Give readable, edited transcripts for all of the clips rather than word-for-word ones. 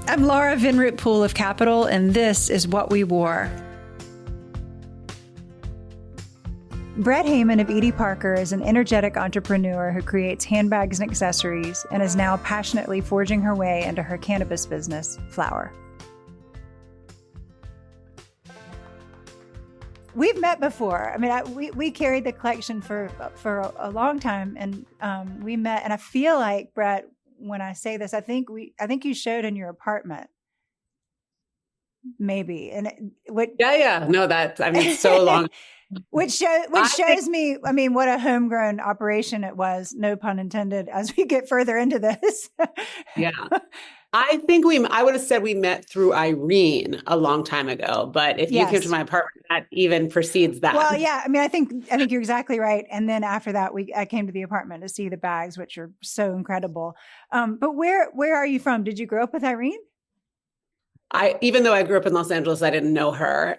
I'm Laura Vinroot Poole of Capital, and this is What We Wore. Brett Heyman of Edie Parker is an energetic entrepreneur who creates handbags and accessories and is now passionately forging her way into her cannabis business, Flower. We've met before. I mean, we carried the collection for a long time, and we met. And I feel like, Brett, when I say this, I think you showed in your apartment, maybe. And No, so long. which shows me, I mean, what a homegrown operation it was. No pun intended. As we get further into this, Yeah. I would have said we met through Irene a long time ago, but if you came to my apartment, that even precedes that. Well, yeah, I mean, I think you're exactly right. And then after that, I came to the apartment to see the bags, which are so incredible. But where are you from? Did you grow up with Irene? Even though I grew up in Los Angeles, I didn't know her.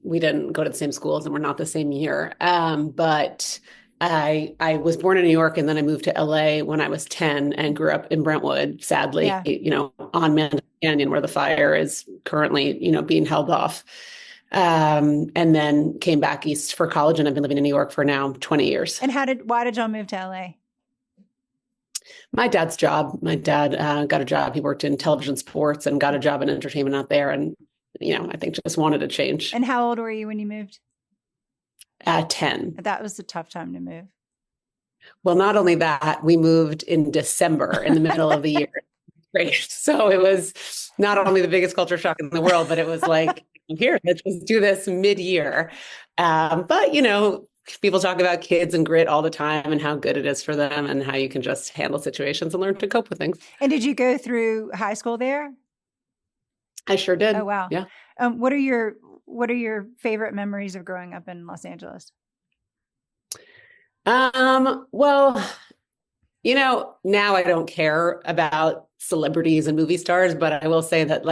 We didn't go to the same schools and we're not the same year. But I was born in New York, and then I moved to LA when I was 10 and grew up in Brentwood, sadly, on Manhattan Canyon, where the fire is currently, being held off. And then came back east for college, and I've been living in New York for now 20 years. And why did y'all move to LA? My dad's job. My dad got a job. He worked in television sports and got a job in entertainment out there. And, I think just wanted to change. And how old were you when you moved? 10. That was a tough time to move. Well, not only that, we moved in December in the middle of the year. Great. So it was not only the biggest culture shock in the world, but it was like, here, let's just do this mid-year. But, people talk about kids and grit all the time and how good it is for them and how you can just handle situations and learn to cope with things. And did you go through high school there? I sure did. Oh, wow. Yeah. What are your favorite memories of growing up in Los Angeles? Well, now I don't care about celebrities and movie stars, but I will say that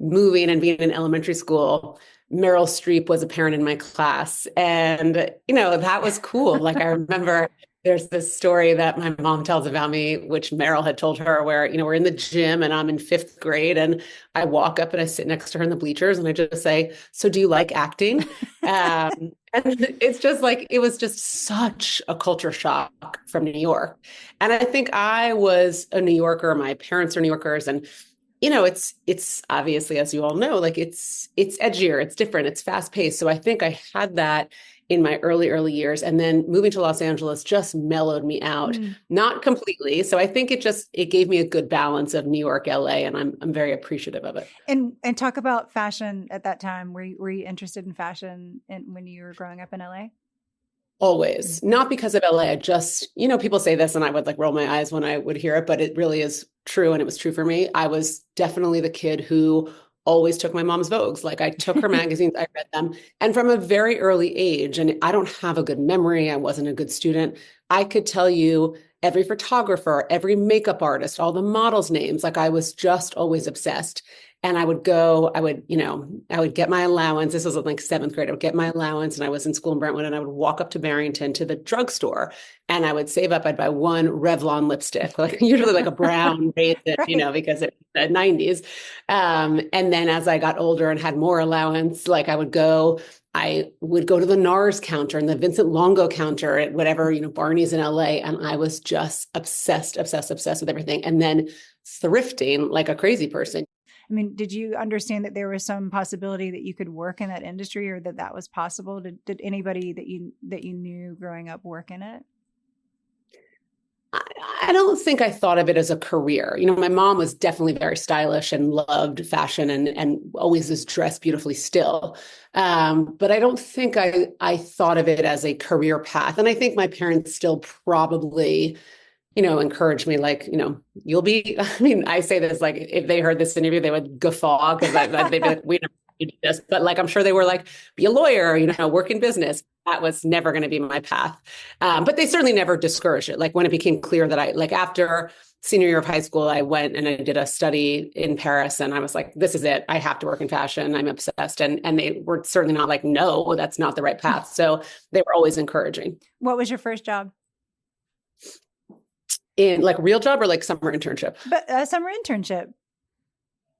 moving and being in elementary school, Meryl Streep was a parent in my class. And, that was cool. I remember there's this story that my mom tells about me, which Meryl had told her, where, we're in the gym and I'm in 5th grade and I walk up and I sit next to her in the bleachers and I just say, "So do you like acting?" And it's just it was just such a culture shock from New York. And I think I was a New Yorker. My parents are New Yorkers. And it's obviously, as you all know, it's edgier, it's different, it's fast paced. So I think I had that in my early years, and then moving to Los Angeles just mellowed me out, not completely. So I think it gave me a good balance of New York, LA, and I'm very appreciative of it. And talk about fashion at that time. Were you interested in fashion when you were growing up in LA? Always. Not because of LA. I just, people say this and I would roll my eyes when I would hear it, but it really is true. And it was true for me. I was definitely the kid who always took my mom's Vogues. I took her magazines, I read them. And from a very early age, and I don't have a good memory, I wasn't a good student, I could tell you every photographer, every makeup artist, all the models' names. I was just always obsessed. And I would get my allowance. This was in 7th grade. I would get my allowance, and I was in school in Brentwood, and I would walk up to Barrington to the drugstore, and I would save up. I'd buy one Revlon lipstick, usually a brown raisin, right. Because it's the 90s. And then as I got older and had more allowance, I would go to the NARS counter and the Vincent Longo counter at whatever, Barney's in LA. And I was just obsessed with everything. And then thrifting like a crazy person. I mean, did you understand that there was some possibility that you could work in that industry, or that was possible? Did anybody that you knew growing up work in it? I don't think I thought of it as a career. My mom was definitely very stylish and loved fashion and always is dressed beautifully still. But I don't think I thought of it as a career path. And I think my parents still probably, encouraged me, you'll be, I say this, if they heard this interview, they would guffaw because they'd be like, we never do this. But I'm sure they were be a lawyer, work in business. That was never going to be my path. But they certainly never discouraged it. When it became clear that after senior year of high school, I went and I did a study in Paris, and I was like, this is it. I have to work in fashion. I'm obsessed. And they were certainly not no, that's not the right path. So they were always encouraging. What was your first job? In real job or summer internship? But summer internship.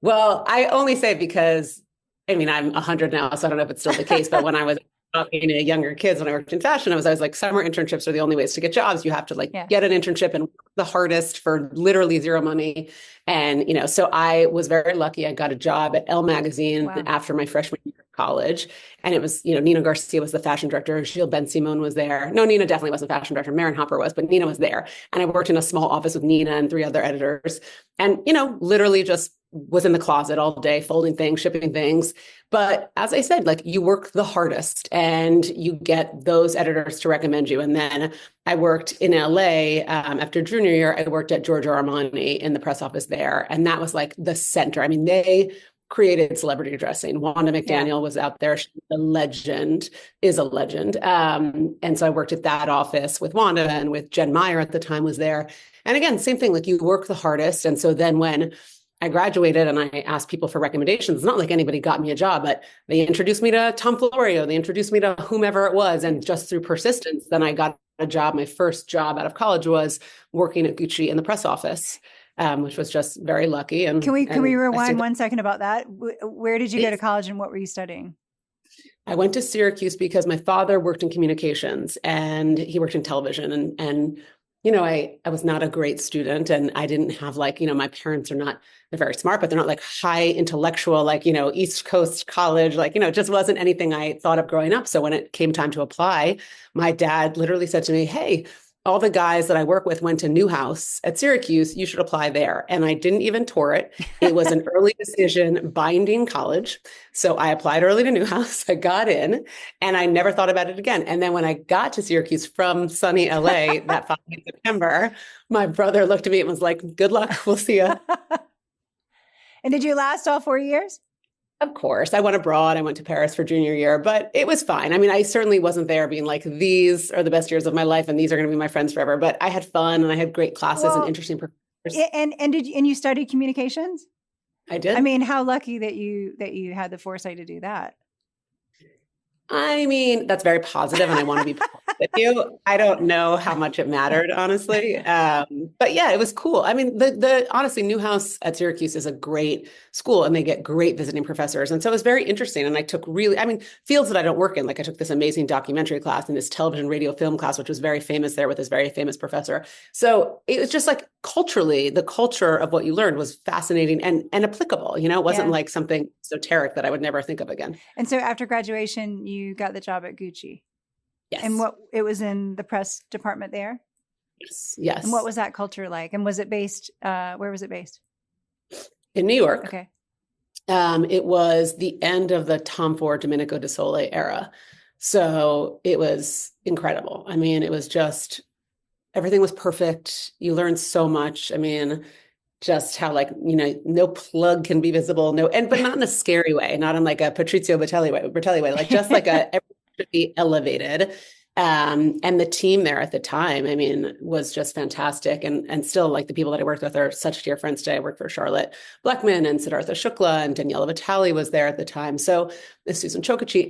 Well, I only say because, I mean, I'm 100 now, so I don't know if it's still the case, but when I was talking to younger kids, when I worked in fashion, I was always like, summer internships are the only ways to get jobs. You have to like Yeah. get an internship and work the hardest for literally zero money. And, so I was very lucky. I got a job at Elle magazine Wow. after my freshman year of college. And it was, Nina Garcia was the fashion director. Gilles Ben Simon was there. No, Nina definitely wasn't fashion director. Maren Hopper was, but Nina was there. And I worked in a small office with Nina and 3 other editors. And, literally just was in the closet all day, folding things, shipping things. But as I said, like you work the hardest and you get those editors to recommend you. And then I worked in LA after junior year. I worked at Giorgio Armani in the press office there. And that was like the center. I mean, they created celebrity dressing. Wanda McDaniel was out there. She's a legend, is a legend. And so I worked at that office with Wanda, and with Jen Meyer at the time was there. And again, same thing, like you work the hardest. And so then when I graduated and I asked people for recommendations, it's not like anybody got me a job, but they introduced me to Tom Florio. They introduced me to whomever it was. And just through persistence, then I got a job. My first job out of college was working at Gucci in the press office, which was just very lucky. And can we rewind 1 second about that? Where did you go to college and what were you studying? I went to Syracuse because my father worked in communications and he worked in television. And I was not a great student, and I didn't have like, my parents they're very smart, but they're not like high intellectual, like, East Coast college, like, it just wasn't anything I thought of growing up. So when it came time to apply, my dad literally said to me, hey, all the guys that I work with went to Newhouse at Syracuse. You should apply there. And I didn't even tour it. It was an early decision binding college. So I applied early to Newhouse. I got in and I never thought about it again. And then when I got to Syracuse from sunny LA that following September, my brother looked at me and was like, good luck. We'll see you. And did you last all 4 years? Of course. I went abroad. I went to Paris for junior year, but it was fine. I mean, I certainly wasn't there being like, these are the best years of my life and these are going to be my friends forever. But I had fun and I had great classes and interesting professors. And you studied communications? I did. I mean, how lucky that you had the foresight to do that. I mean, that's very positive, and I want to be positive with you. I don't know how much it mattered, honestly. But yeah, it was cool. I mean, the honestly, Newhouse at Syracuse is a great school, and they get great visiting professors. And so it was very interesting. And I took fields that I don't work in. Like I took this amazing documentary class and this television, radio, film class, which was very famous there with this very famous professor. So it was just like culturally, the culture of what you learned was fascinating and applicable. It wasn't like something esoteric that I would never think of again. And so after graduation, you got the job at Gucci. Yes. And it was in the press department there? Yes. And what was that culture like? And was it based, where was it based? In New York. Okay. It was the end of the Tom Ford, Domenico De Sole era. So it was incredible. I mean, it was just, everything was perfect. You learned so much. I mean, just how like, no plug can be visible. But not in a scary way, not in like a Patrizio Bertelli way, like just like everything should be elevated. And the team there at the time, I mean, was just fantastic. And still like the people that I worked with are such dear friends today. I worked for Charlotte Blackman and Siddhartha Shukla, and Daniela Vitale was there at the time. So Susan Chokichi,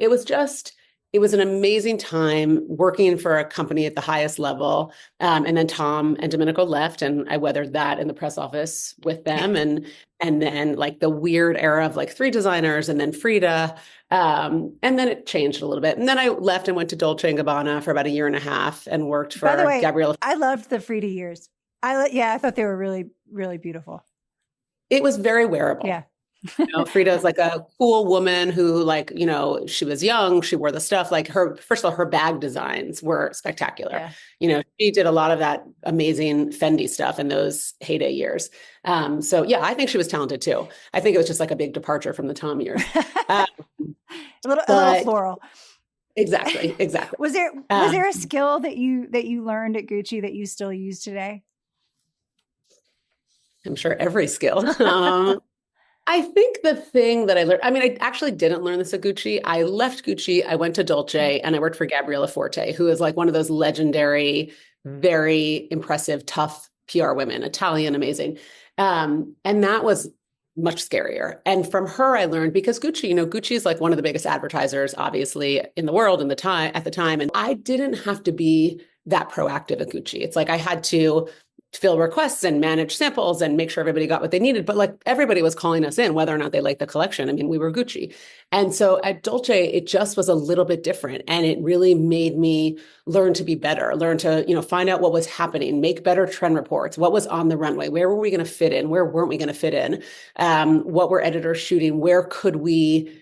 it was an amazing time working for a company at the highest level. And then Tom and Domenico left, and I weathered that in the press office with them. And then like the weird era of like 3 designers and then Frida. And then it changed a little bit. And then I left and went to Dolce & Gabbana for about 1.5 years and worked for Gabriella. I loved the Frida years. I thought they were really, really beautiful. It was very wearable. Yeah. Frida is like a cool woman who like, she was young, she wore the stuff, like first of all, her bag designs were spectacular. Yeah. She did a lot of that amazing Fendi stuff in those heyday years. So yeah, I think she was talented too. I think it was just like a big departure from the Tom years. A little floral. Exactly. Was there a skill that you learned at Gucci that you still use today? I'm sure every skill. I think the thing that I learned, I mean, I actually didn't learn this at Gucci. I left Gucci, I went to Dolce, and I worked for Gabriella Forte, who is like one of those legendary, very impressive, tough PR women, Italian, amazing. And that was much scarier. And from her, I learned, because Gucci, Gucci is like one of the biggest advertisers, obviously, in the world at the time. And I didn't have to be that proactive at Gucci. It's like I had to fill requests and manage samples and make sure everybody got what they needed. But like everybody was calling us in, whether or not they liked the collection. I mean, we were Gucci. And so at Dolce, it just was a little bit different. And it really made me learn to be better, learn to, find out what was happening, make better trend reports, what was on the runway, where were we going to fit in, where weren't we going to fit in, what were editors shooting, where could we,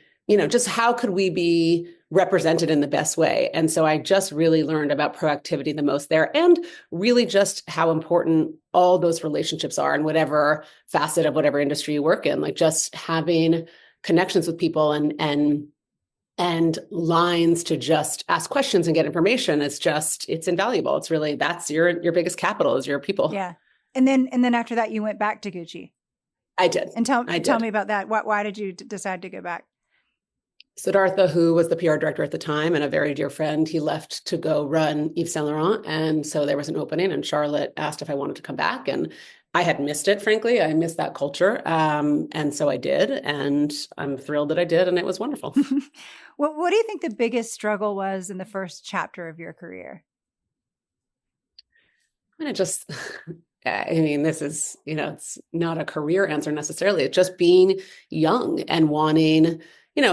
just how could we be represented in the best way. And so I just really learned about proactivity the most there, and really just how important all those relationships are in whatever facet of whatever industry you work in, like just having connections with people and lines to just ask questions and get information. It's invaluable. It's really, that's your biggest capital is your people. Yeah. And then after that, you went back to Gucci. I did. And tell me about that. Why did you decide to go back? Siddhartha, who was the PR director at the time and a very dear friend, he left to go run Yves Saint Laurent. And so there was an opening, and Charlotte asked if I wanted to come back. And I had missed it, frankly. I missed that culture. And so I did. And I'm thrilled that I did. And it was wonderful. What do you think the biggest struggle was in the first chapter of your career? This is, it's not a career answer necessarily. It's just being young and wanting,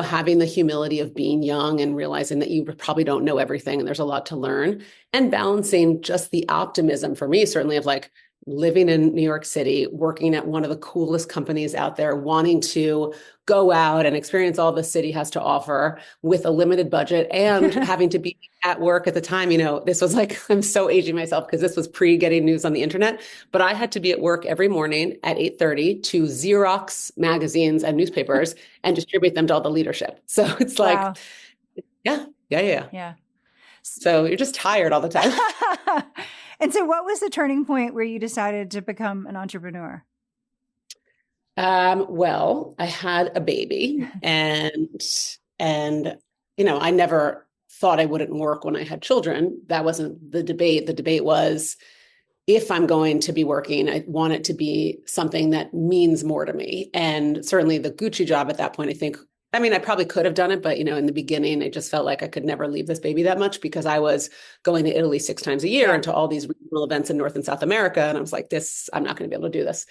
having the humility of being young and realizing that you probably don't know everything and there's a lot to learn, and balancing just the optimism for me, certainly, of like living in New York City, working at one of the coolest companies out there, wanting to go out and experience all the city has to offer with a limited budget, and having to be at work at the time. This was like, I'm so aging myself because this was pre getting news on the internet, but I had to be at work every morning at 8:30 to Xerox magazines and newspapers and distribute them to all the leadership. So it's like, wow. Yeah. So you're just tired all the time. And so what was the turning point where you decided to become an entrepreneur? Well, I had a baby and I never thought I wouldn't work when I had children. That wasn't the debate. The debate was, if I'm going to be working, I want it to be something that means more to me. And certainly the Gucci job at that point, I probably could have done it, but, in the beginning, I just felt like I could never leave this baby that much, because I was going to Italy 6 times a year and to all these regional events in North and South America. And I was like, I'm not going to be able to do this.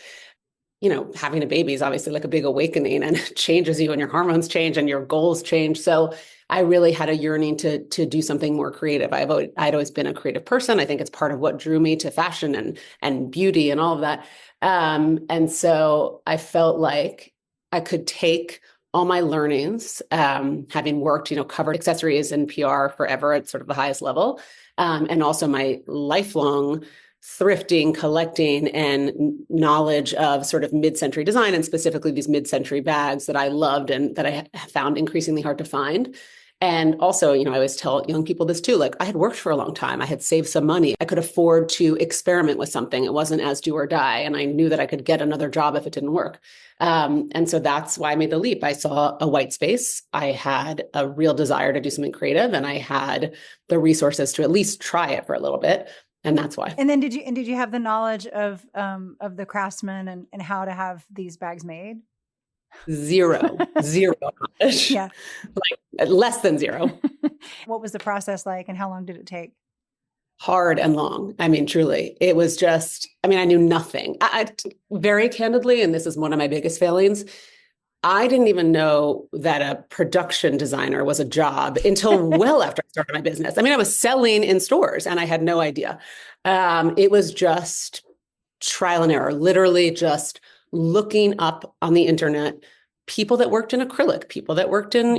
Having a baby is obviously like a big awakening, and it changes you, and your hormones change and your goals change. So I really had a yearning to do something more creative. I'd always been a creative person. I think it's part of what drew me to fashion and beauty and all of that. And so I felt like I could take all my learnings, having worked, covered accessories and PR forever at sort of the highest level, and also my lifelong thrifting, collecting, and knowledge of sort of mid-century design, and specifically these mid-century bags that I loved and that I found increasingly hard to find. And also, I always tell young people this too, like, I had worked for a long time. I had saved some money. I could afford to experiment with something. It wasn't as do or die. And I knew that I could get another job if it didn't work. And so that's why I made the leap. I saw a white space. I had a real desire to do something creative, and I had the resources to at least try it for a little bit. And that's why. And then did you have the knowledge of the craftsman and how to have these bags made? Zero knowledge. Yeah. Like less than zero. What was the process like, and how long did it take? Hard and long. Truly, it was just, I knew nothing. I very candidly, and this is one of my biggest failings, I didn't even know that a production designer was a job until well after I started my business. I was selling in stores and I had no idea. It was just trial and error, literally just looking up on the internet people that worked in acrylic, people that worked in,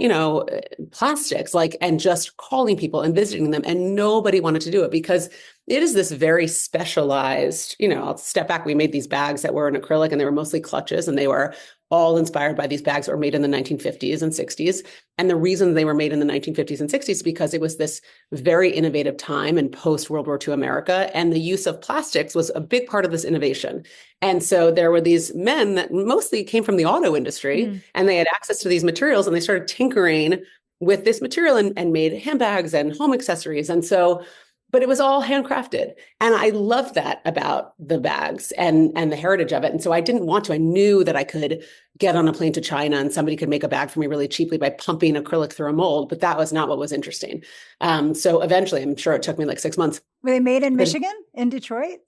plastics, and just calling people and visiting them. And nobody wanted to do it because it is this very specialized, I'll step back. We made these bags that were in acrylic, and they were mostly clutches, and they were all inspired by these bags that were made in the 1950s and 60s. And the reason they were made in the 1950s and 60s is because it was this very innovative time in post-World War II America. And the use of plastics was a big part of this innovation. And so there were these men that mostly came from the auto industry, and they had access to these materials, and they started tinkering with this material and made handbags and home accessories. And so, but it was all handcrafted. And I loved that about the bags and the heritage of it. And so I didn't want to. I knew that I could get on a plane to China and somebody could make a bag for me really cheaply by pumping acrylic through a mold, but that was not what was interesting. So eventually, I'm sure it took me like 6 months. Were they made in Michigan, in Detroit?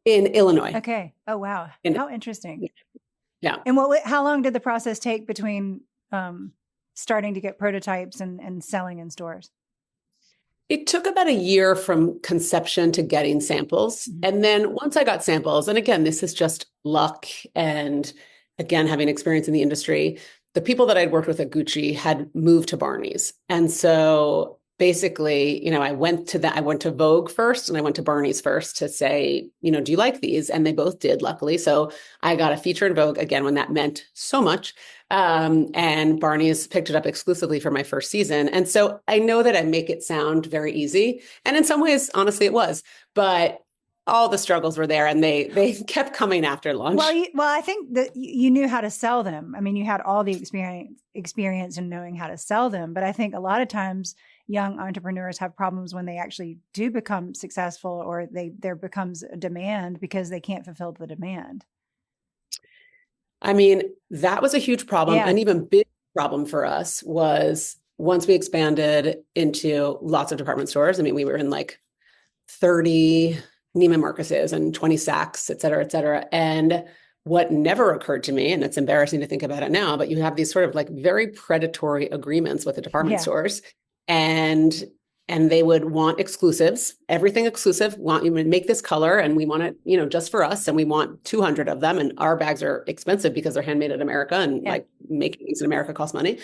in Illinois. Okay. Oh, wow. In, How interesting. yeah. And how long did the process take between starting to get prototypes and selling in stores? It took about a year from conception to getting samples. Mm-hmm. And then once I got samples, and again, this is just luck and again, having experience in the industry, the people that I'd worked with at Gucci had moved to Barney's. And so basically, I went to Vogue first and I went to Barney's first to say, do you like these? And they both did, luckily. So I got a feature in Vogue again, when that meant so much. And Barney's picked it up exclusively for my first season. And so I know that I make it sound very easy. And in some ways, honestly, it was, but all the struggles were there and they kept coming after launch. Well, I think that you knew how to sell them. I mean, you had all the experience in knowing how to sell them. But I think a lot of times young entrepreneurs have problems when they actually do become successful, or there becomes a demand because they can't fulfill the demand. I mean, that was a huge problem. Yeah. An even big problem for us was once we expanded into lots of department stores. I mean, we were in like 30 Neiman Marcus's and 20 Saks, et cetera, et cetera. And what never occurred to me, and it's embarrassing to think about it now, but you have these sort of like very predatory agreements with the department stores. And they would want exclusives, everything exclusive, want you to make this color and we want it, just for us. And we want 200 of them. And our bags are expensive because they're handmade in America, and like making things in America costs money.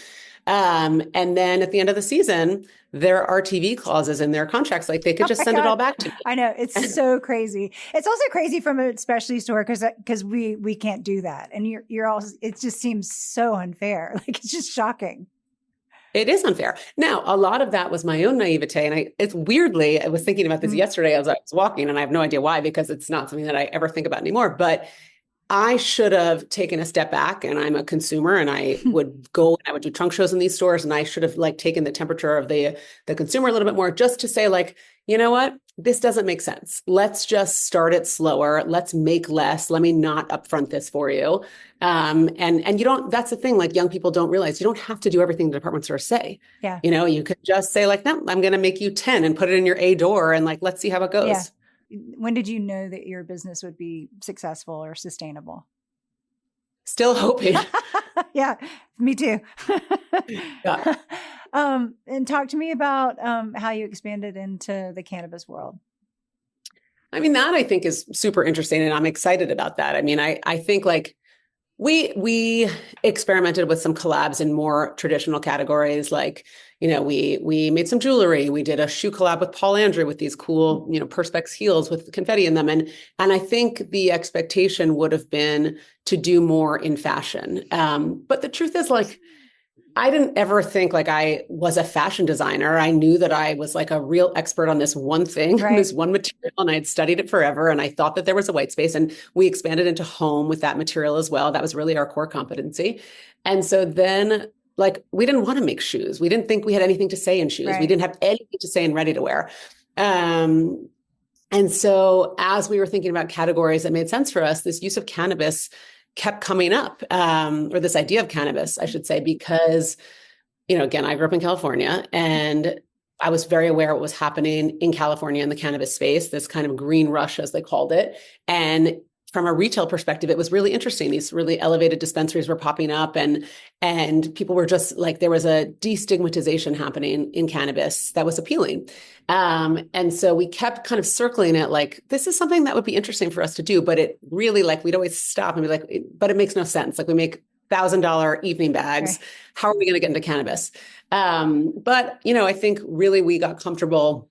And then at the end of the season, there are TV clauses in their contracts. Like they could just send it all back to me. I know. It's so crazy. It's also crazy from a specialty store because we can't do that. And you're all, it just seems so unfair. Like it's just shocking. It is unfair. Now, a lot of that was my own naivete. And it's weirdly, I was thinking about this yesterday as I was walking, and I have no idea why, because it's not something that I ever think about anymore. But I should have taken a step back, and I'm a consumer, and I would go and I would do trunk shows in these stores, and I should have like taken the temperature of the consumer a little bit more, just to say like, you know what, this doesn't make sense. Let's just start it slower. Let's make less. Let me not upfront this for you. And you don't, that's the thing, like young people don't realize you don't have to do everything the department stores say. Yeah. You could just say like, no, I'm going to make you 10 and put it in your A door and like, let's see how it goes. Yeah. When did you know that your business would be successful or sustainable? Still hoping. Yeah, me too. Yeah. And talk to me about how you expanded into the cannabis world. I mean, that I think is super interesting, and I'm excited about that. I mean, I think like we experimented with some collabs in more traditional categories. Like, we made some jewelry. We did a shoe collab with Paul Andrew with these cool, Perspex heels with confetti in them. And I think the expectation would have been to do more in fashion. But the truth is like, I didn't ever think like I was a fashion designer. I knew that I was like a real expert on this one thing, this one material, and I had studied it forever. And I thought that there was a white space, and we expanded into home with that material as well. That was really our core competency. And so then like, we didn't want to make shoes. We didn't think we had anything to say in shoes. Right. We didn't have anything to say in ready to wear. And so as we were thinking about categories that made sense for us, this use of cannabis kept coming up, or this idea of cannabis, I should say, because, again, I grew up in California, and I was very aware of what was happening in California in the cannabis space, this kind of green rush, as they called it. And from a retail perspective, it was really interesting. These really elevated dispensaries were popping up, and people were just like, there was a destigmatization happening in cannabis that was appealing. And so we kept kind of circling it like, this is something that would be interesting for us to do, but it really like, we'd always stop and be like, but it makes no sense. Like we make $1,000 evening bags. Right. How are we going to get into cannabis? But, I think really we got comfortable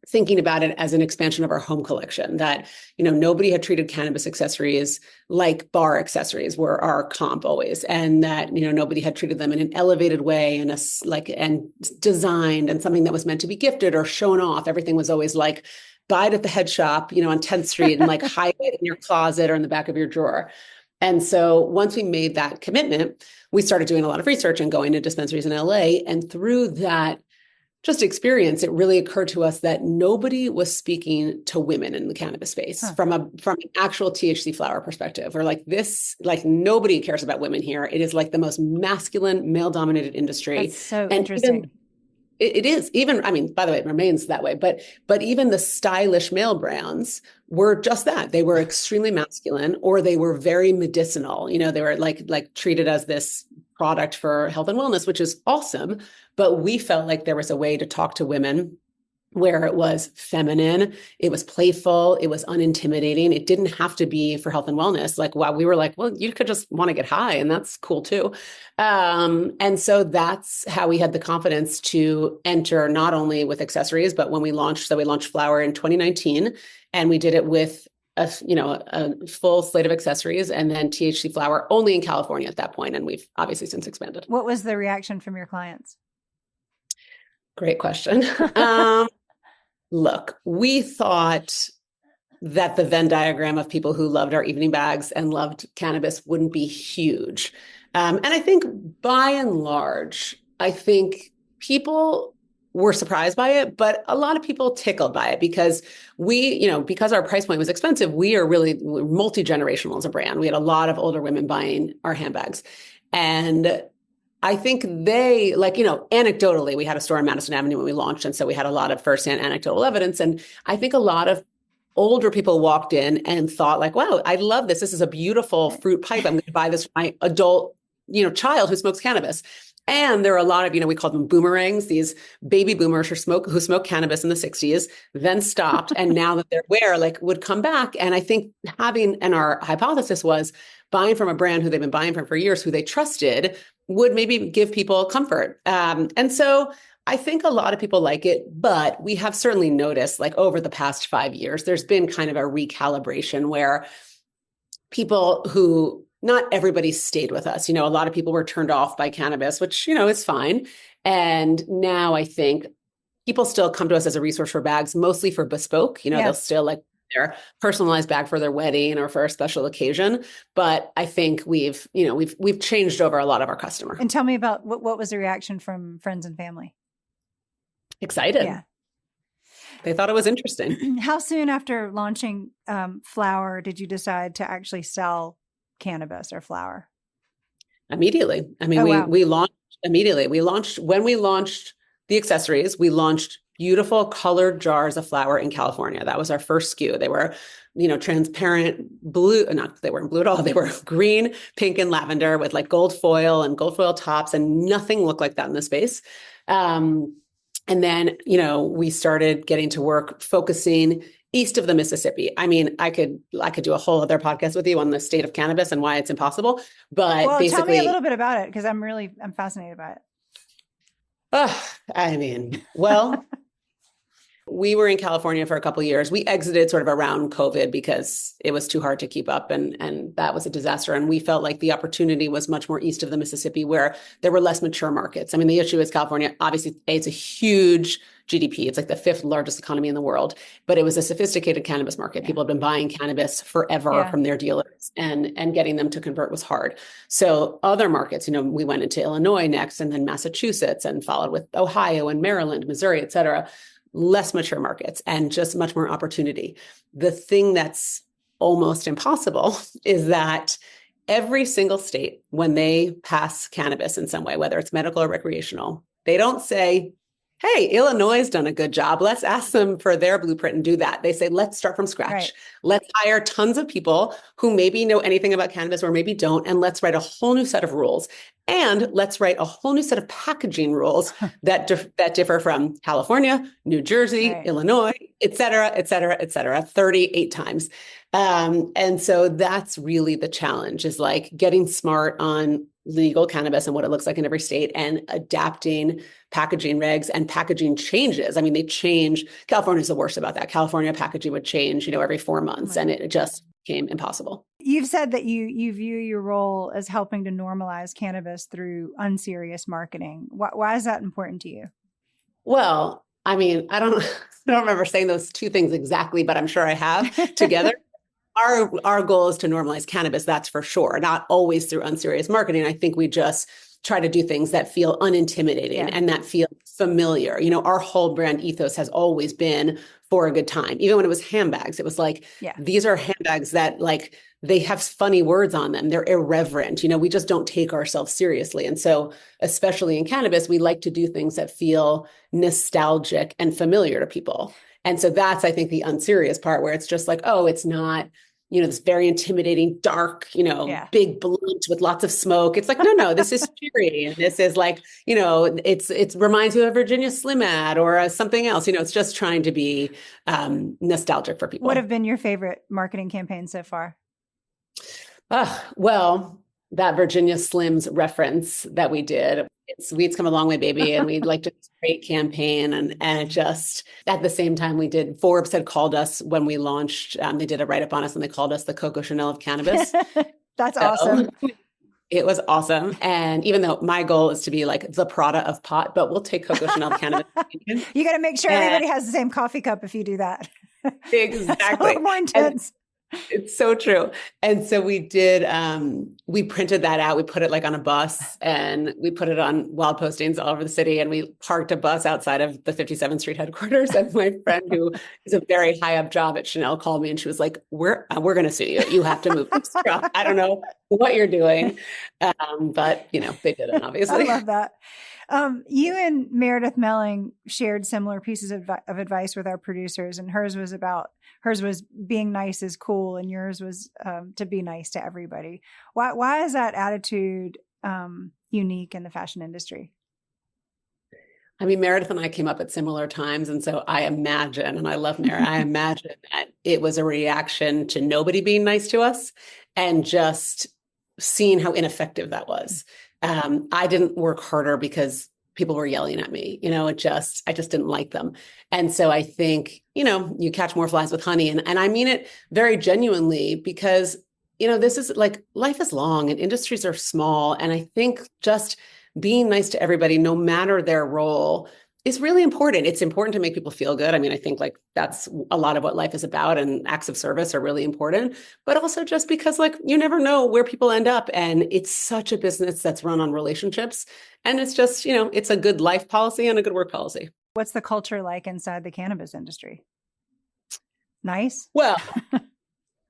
thinking about it as an expansion of our home collection, that, nobody had treated cannabis accessories like bar accessories were our comp always. And that, nobody had treated them in an elevated way and and designed and something that was meant to be gifted or shown off. Everything was always like, buy it at the head shop, on 10th Street, and like hide it in your closet or in the back of your drawer. And so once we made that commitment, we started doing a lot of research and going to dispensaries in LA. And through that just experience, it really occurred to us that nobody was speaking to women in the cannabis space from an actual THC flower perspective. Or like this, like nobody cares about women here. It is like the most masculine, male-dominated industry. That's so interesting. It is even, I mean, by the way, it remains that way, but even the stylish male brands were just that. They were extremely masculine, or they were very medicinal. You know, they were like treated as this product for health and wellness, which is awesome. But we felt like there was a way to talk to women where it was feminine, it was playful, it was unintimidating. It didn't have to be for health and wellness. Like, wow, we were like, well, you could just want to get high, and that's cool too. And so that's how we had the confidence to enter not only with accessories, but when we launched, so we launched flower in 2019, and we did it with a full slate of accessories, and then THC flower only in California at that point. And we've obviously since expanded. What was the reaction from your clients? Great question. Look, we thought that the Venn diagram of people who loved our evening bags and loved cannabis wouldn't be huge. And I think by and large, I think people were surprised by it, but a lot of people tickled by it because because our price point was expensive, we're multi-generational as a brand. We had a lot of older women buying our handbags. And I think they anecdotally, we had a store on Madison Avenue when we launched. And so we had a lot of firsthand anecdotal evidence. And I think a lot of older people walked in and thought like, wow, I love this. This is a beautiful fruit pipe. I'm going to buy this for my adult, child who smokes cannabis. And there are a lot of, we call them boomerangs, these baby boomers who smoked cannabis in the 60s, then stopped. And now that they're aware, would come back. And I think our hypothesis was buying from a brand who they've been buying from for years, who they trusted, would maybe give people comfort. And so I think a lot of people like it, but we have certainly noticed over the past 5 years, there's been kind of a recalibration where people who, not everybody stayed with us. A lot of people were turned off by cannabis, which, is fine. And now I think people still come to us as a resource for bags, mostly for bespoke. They'll still their personalized bag for their wedding or for a special occasion. But I think we've changed over a lot of our customer. And tell me about what was the reaction from friends and family? Excited. Yeah. They thought it was interesting. How soon after launching flower did you decide to actually sell cannabis or flower? Immediately. I mean, we launched immediately. When we launched the accessories, we launched beautiful colored jars of flower in California. That was our first SKU. They were, transparent blue, they weren't blue at all. They were green, pink, and lavender with gold foil and gold foil tops, and nothing looked like that in the space. And then, we started getting to work focusing east of the Mississippi. I mean, I could do a whole other podcast with you on the state of cannabis and why it's impossible. But basically, tell me a little bit about it because I'm fascinated by it. We were in California for a couple of years. We exited sort of around COVID because it was too hard to keep up, and that was a disaster. And we felt like the opportunity was much more east of the Mississippi, where there were less mature markets. I mean, the issue is California, obviously, it's a huge GDP. It's the 5th largest economy in the world, but it was a sophisticated cannabis market. People have been buying cannabis forever from their dealers, and getting them to convert was hard. So other markets, we went into Illinois next, and then Massachusetts, and followed with Ohio and Maryland, Missouri, et cetera. Less mature markets and just much more opportunity. The thing that's almost impossible is that every single state, when they pass cannabis in some way, whether it's medical or recreational, they don't say, hey, Illinois has done a good job. Let's ask them for their blueprint and do that. They say, let's start from scratch. Right. Let's hire tons of people who maybe know anything about cannabis or maybe don't. And let's write a whole new set of rules. And let's write a whole new set of packaging rules that differ from California, New Jersey, right, Illinois, et cetera, 38 times. And so that's really the challenge, is getting smart on legal cannabis and what it looks like in every state, and adapting packaging regs and packaging changes. I mean, they change. California's the worst about that. California packaging would change, every 4 months, and it just became impossible. You've said that you view your role as helping to normalize cannabis through unserious marketing. Why is that important to you? Well, I mean, I don't remember saying those two things exactly, but I'm sure I have together. Our goal is to normalize cannabis, that's for sure, not always through unserious marketing. I think we just try to do things that feel unintimidating and that feel familiar. Our whole brand ethos has always been for a good time. Even when it was handbags, it was like, Yeah. these are handbags that like, they have funny words on them. They're irreverent. We just don't take ourselves seriously. And so, especially in cannabis, we like to do things that feel nostalgic and familiar to people. And so that's, I think, the unserious part where it's just like, oh, it's not, this very intimidating, dark, big blunt with lots of smoke. It's like, no, this is cheery. And this is like, it reminds you of Virginia Slim ad or something else. It's just trying to be nostalgic for people. What have been your favorite marketing campaigns so far? Well, that Virginia Slims reference that we did, Weed's Come a Long Way, Baby. And we'd like to great campaign. And it just, at the same time we did, Forbes had called us when we launched, they did a write-up on us and they called us the Coco Chanel of cannabis. That's awesome. It was awesome. And even though my goal is to be like the Prada of pot, but we'll take Coco Chanel of cannabis. You got to make sure everybody has the same coffee cup if you do that. Exactly. That's a little more intense. It's so true. And so we did, we printed that out. We put it like on a bus and we put it on wild postings all over the city. And we parked a bus outside of the 57th Street headquarters. And my friend, who is a very high up job at Chanel, called me and she was like, we're going to sue you. You have to move this truck. I don't know what you're doing. But they did it, obviously. I love that. You and Meredith Melling shared similar pieces of advice with our producers, and hers was being nice is cool, and yours was to be nice to everybody. Why is that attitude unique in the fashion industry? I mean, Meredith and I came up at similar times. And so I imagine, and I love Meredith, I imagine that it was a reaction to nobody being nice to us and just seeing how ineffective that was. I didn't work harder because people were yelling at me, I just didn't like them. And so I think, you catch more flies with honey. And I mean it very genuinely because, this is like, life is long and industries are small. And I think just being nice to everybody, no matter their role, is really important. It's important to make people feel good. I mean, I think like that's a lot of what life is about, and acts of service are really important, but also just because like you never know where people end up. And it's such a business that's run on relationships. And it's just, it's a good life policy and a good work policy. What's the culture like inside the cannabis industry? Nice? Well,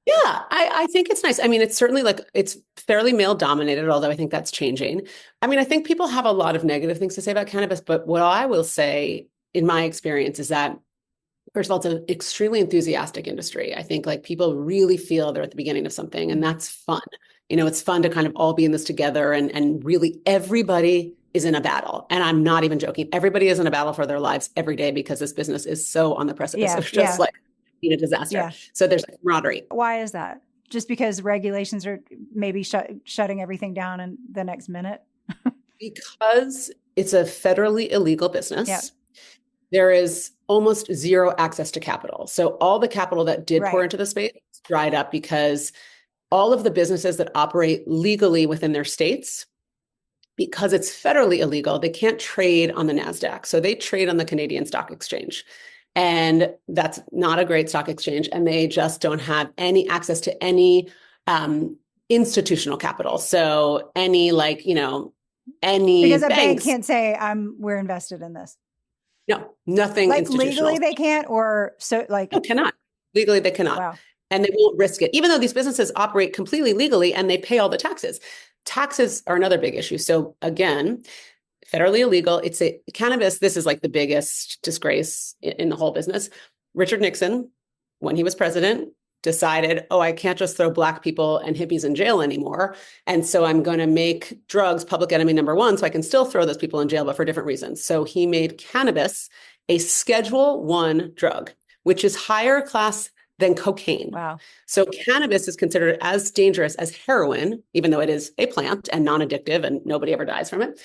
yeah, I think it's nice. I mean, it's certainly like, it's fairly male dominated, although I think that's changing. I mean, I think people have a lot of negative things to say about cannabis, but what I will say in my experience is that, first of all, it's an extremely enthusiastic industry. I think like people really feel they're at the beginning of something, and that's fun. It's fun to kind of all be in this together, and really everybody is in a battle. And I'm not even joking. Everybody is in a battle for their lives every day because this business is so on the precipice of just like being a disaster. Yeah. So there's camaraderie. Why is that? Just because regulations are maybe shutting everything down in the next minute? Because it's a federally illegal business. Yep. There is almost zero access to capital. So all the capital that did pour into the space dried up because all of the businesses that operate legally within their states, because it's federally illegal, they can't trade on the NASDAQ. So they trade on the Canadian Stock Exchange. And that's not a great stock exchange. And they just don't have any access to any institutional capital. So any any because a banks, bank can't say we're invested in this. No, nothing. Like legally they can't, or so like no, cannot. Legally they cannot. Wow. And they won't risk it, even though these businesses operate completely legally and they pay all the taxes. Taxes are another big issue. So again, federally illegal. It's cannabis. This is like the biggest disgrace in the whole business. Richard Nixon, when he was president, decided, I can't just throw Black people and hippies in jail anymore. And so I'm going to make drugs public enemy number one, so I can still throw those people in jail, but for different reasons. So he made cannabis a Schedule I drug, which is higher class than cocaine. Wow. So cannabis is considered as dangerous as heroin, even though it is a plant and non-addictive and nobody ever dies from it.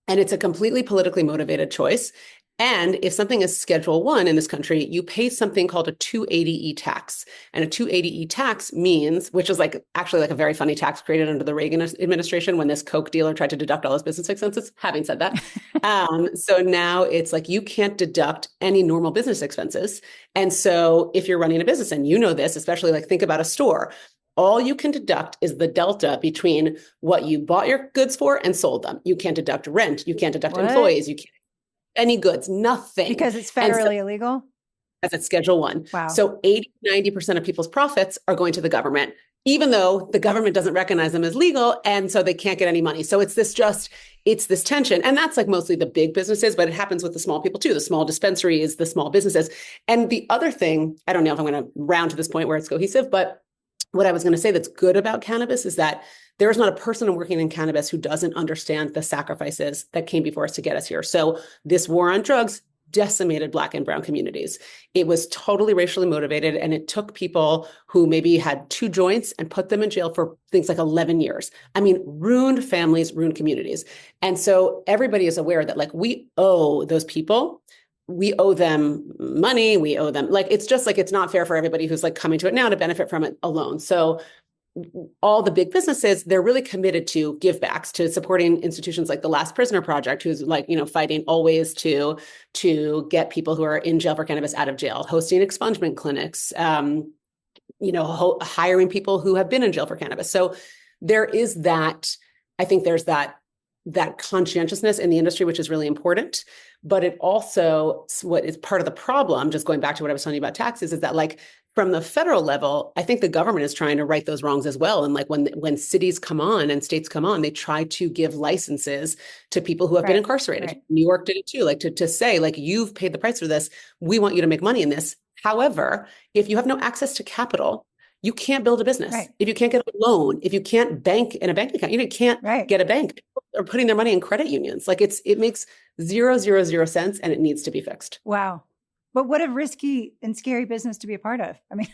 And it's a completely politically motivated choice. And if something is Schedule I in this country, you pay something called a 280E tax. And a 280E tax means, which is actually a very funny tax created under the Reagan administration when this Coke dealer tried to deduct all his business expenses. Having said that, so now it's like you can't deduct any normal business expenses. And so if you're running a business, and you know this, especially think about a store, all you can deduct is the delta between what you bought your goods for and sold them. You can't deduct rent. You can't deduct employees. You can't any goods, nothing. Because it's federally illegal? as a Schedule One. Wow. So 80-90% of people's profits are going to the government, even though the government doesn't recognize them as legal. And so they can't get any money. So it's this tension. And that's like mostly the big businesses, but it happens with the small people too, the small dispensaries, the small businesses. And the other thing, I don't know if I'm going to round to this point where it's cohesive, but what I was going to say that's good about cannabis is that there is not a person working in cannabis who doesn't understand the sacrifices that came before us to get us here. So this war on drugs decimated Black and brown communities. It was totally racially motivated, and it took people who maybe had 2 joints and put them in jail for things like 11 years. I mean, ruined families, ruined communities. And so everybody is aware that like we owe those people. We owe them money. We owe them, like, it's just like, it's not fair for everybody who's like coming to it now to benefit from it alone. So all the big businesses, they're really committed to give backs, to supporting institutions like the Last Prisoner Project, who's like, fighting always to get people who are in jail for cannabis out of jail, hosting expungement clinics, hiring people who have been in jail for cannabis. So there is that, I think there's that conscientiousness in the industry, which is really important. But it also, what is part of the problem, just going back to what I was telling you about taxes, is that like from the federal level, I think the government is trying to right those wrongs as well. And like when cities come on and states come on, they try to give licenses to people who have been incarcerated. Right. New York did it too, like to say, like, you've paid the price for this. We want you to make money in this. However, if you have no access to capital, you can't build a business. Right. If you can't get a loan, if you can't bank in a bank account, you can't get a bank. People are putting their money in credit unions. Like it makes zero sense, and it needs to be fixed. Wow. But what a risky and scary business to be a part of. I mean,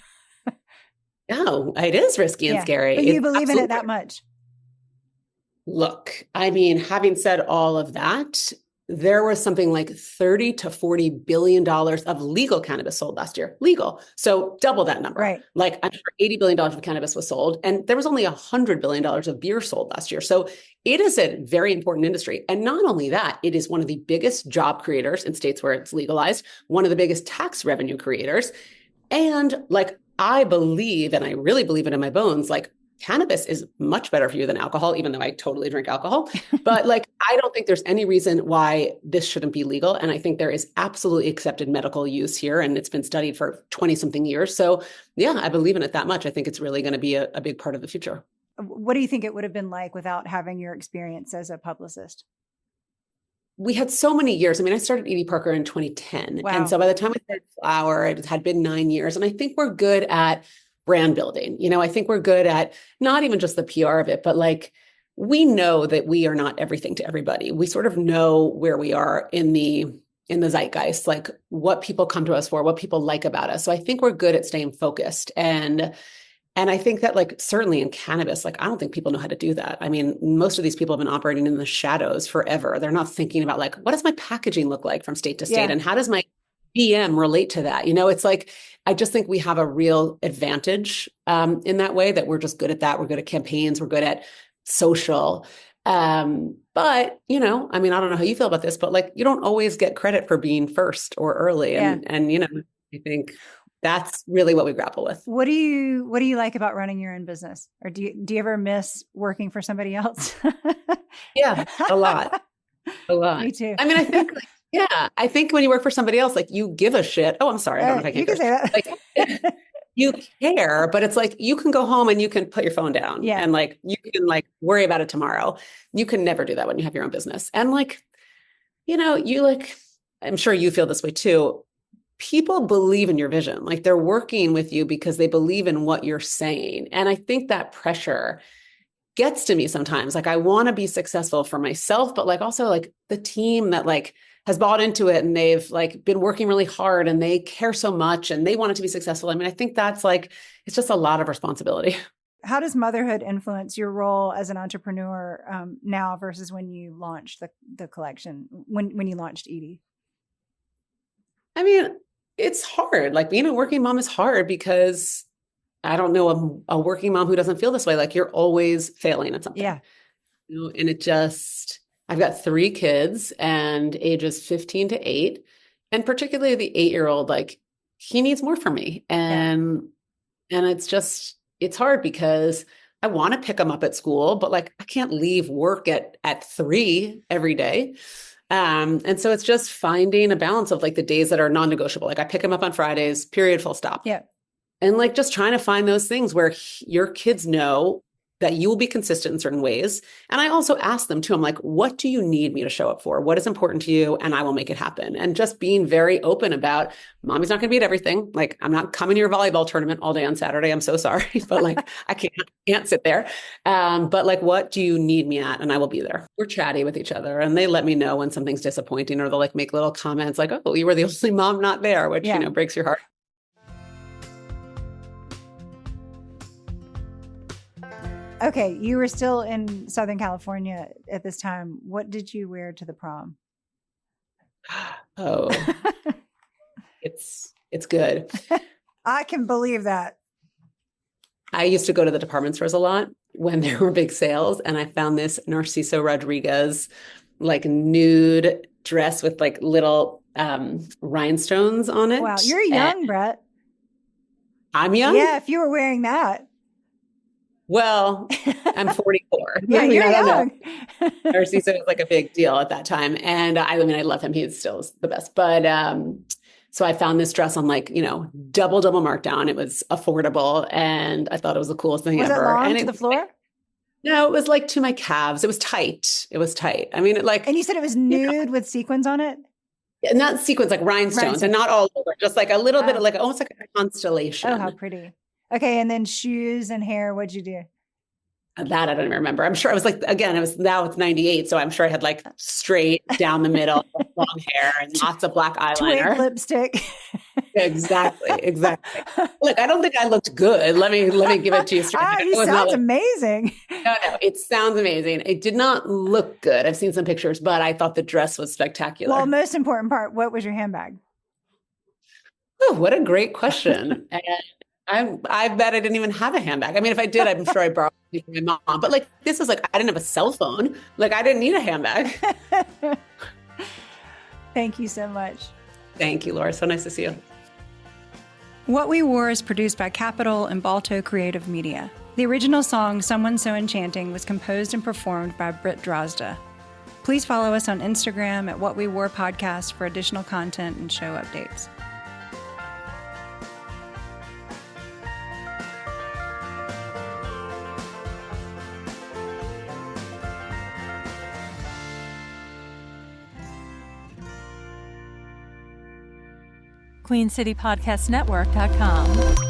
no, it is risky and scary. But you believe in it that much. Look, I mean, having said all of that, there was something like $30 to $40 billion of legal cannabis sold last year. Legal. So double that number. Right. Like I'm sure $80 billion of cannabis was sold, and there was only $100 billion of beer sold last year. So it is a very important industry. And not only that, it is one of the biggest job creators in states where it's legalized, one of the biggest tax revenue creators. And like, I believe, and I really believe it in my bones, like cannabis is much better for you than alcohol, even though I totally drink alcohol. But like, I don't think there's any reason why this shouldn't be legal. And I think there is absolutely accepted medical use here, and it's been studied for 20 something years. So yeah, I believe in it that much. I think it's really going to be a big part of the future. What do you think it would have been like without having your experience as a publicist? We had so many years. I mean, I started Edie Parker in 2010. Wow. And so by the time I started Flower, it had been 9 years. And I think we're good at brand building. I think we're good at not even just the PR of it, but like, we know that we are not everything to everybody. We sort of know where we are in the zeitgeist, like what people come to us for, what people like about us. So I think we're good at staying focused. And I think that like, certainly in cannabis, like, I don't think people know how to do that. I mean, most of these people have been operating in the shadows forever. They're not thinking about like, what does my packaging look like from state to state? And how does my BM relate to that? It's like, I just think we have a real advantage in that way, that we're just good at that. We're good at campaigns. We're good at social. But, I mean, I don't know how you feel about this, but like, you don't always get credit for being first or early. And I think that's really what we grapple with. What do you like about running your own business? Or do you ever miss working for somebody else? Yeah, a lot. Me too. I mean, I think when you work for somebody else, like, you give a shit. Oh, I'm sorry. I don't know if I can. You can say that. Like, you care, but it's like, you can go home and you can put your phone down. Yeah. And like, you can like worry about it tomorrow. You can never do that when you have your own business. And like, you like, I'm sure you feel this way too. People believe in your vision. Like, they're working with you because they believe in what you're saying. And I think that pressure gets to me sometimes. Like, I want to be successful for myself, but like also like the team that like has bought into it, and they've like been working really hard, and they care so much, and they want it to be successful. I mean, I think that's like, it's just a lot of responsibility. How does motherhood influence your role as an entrepreneur now versus when you launched the collection, when you launched Edie? I mean, it's hard. Like, being a working mom is hard because I don't know a working mom who doesn't feel this way. Like, you're always failing at something. Yeah. And I've got 3 kids, and ages 15 to 8. And particularly the 8-year-old, like, he needs more from me. And it's hard because I want to pick him up at school, but like, I can't leave work at 3 every day. And so it's just finding a balance of like the days that are non-negotiable. Like I pick him up on Fridays, period, full stop. Yeah. And like just trying to find those things where your kids know that you will be consistent in certain ways. And I also ask them too, I'm like, what do you need me to show up for? What is important to you? And I will make it happen. And just being very open about mommy's not going to be at everything. Like I'm not coming to your volleyball tournament all day on Saturday. I'm so sorry, but like I can't sit there. But like, what do you need me at? And I will be there. We're chatty with each other and they let me know when something's disappointing, or they'll like make little comments like, oh, you were the only mom not there, which, you know, breaks your heart. Okay, you were still in Southern California at this time. What did you wear to the prom? Oh, it's good. I can believe that. I used to go to the department stores a lot when there were big sales, and I found this Narciso Rodriguez like nude dress with like little rhinestones on it. Wow, you're young, Brett. I'm young? Yeah, if you were wearing that. Well, I'm 44. Yeah, you're young. Narciso was like a big deal at that time. And I mean, I love him. He still is the best. But so I found this dress on like, you know, double markdown. It was affordable. And I thought it was the coolest thing ever. Was it long and to the floor? No, it was like to my calves. It was tight. I mean, it like. And you said it was nude with sequins on it? Not sequins, like rhinestones, and not all over, just like a little bit of like almost like a constellation. Oh, how pretty. Okay. And then shoes and hair, what'd you do? That I don't even remember. I'm sure I was like, again, it's 98. So I'm sure I had like straight down the middle, long hair and lots of black eyeliner. Twig lipstick. Exactly. Look, I don't think I looked good. Let me give it to you straight. You sound amazing. No, it sounds amazing. It did not look good. I've seen some pictures, but I thought the dress was spectacular. Well, most important part, what was your handbag? Oh, what a great question. And I bet I didn't even have a handbag. I mean, if I did, I'm sure I borrowed it from my mom. But like, this is like, I didn't have a cell phone. Like, I didn't need a handbag. Thank you so much. Thank you, Laura. So nice to see you. What We Wore is produced by Capital and Balto Creative Media. The original song, Someone So Enchanting, was composed and performed by Britt Drozda. Please follow us on Instagram at What We Wore Podcast for additional content and show updates. QueenCityPodcastNetwork.com.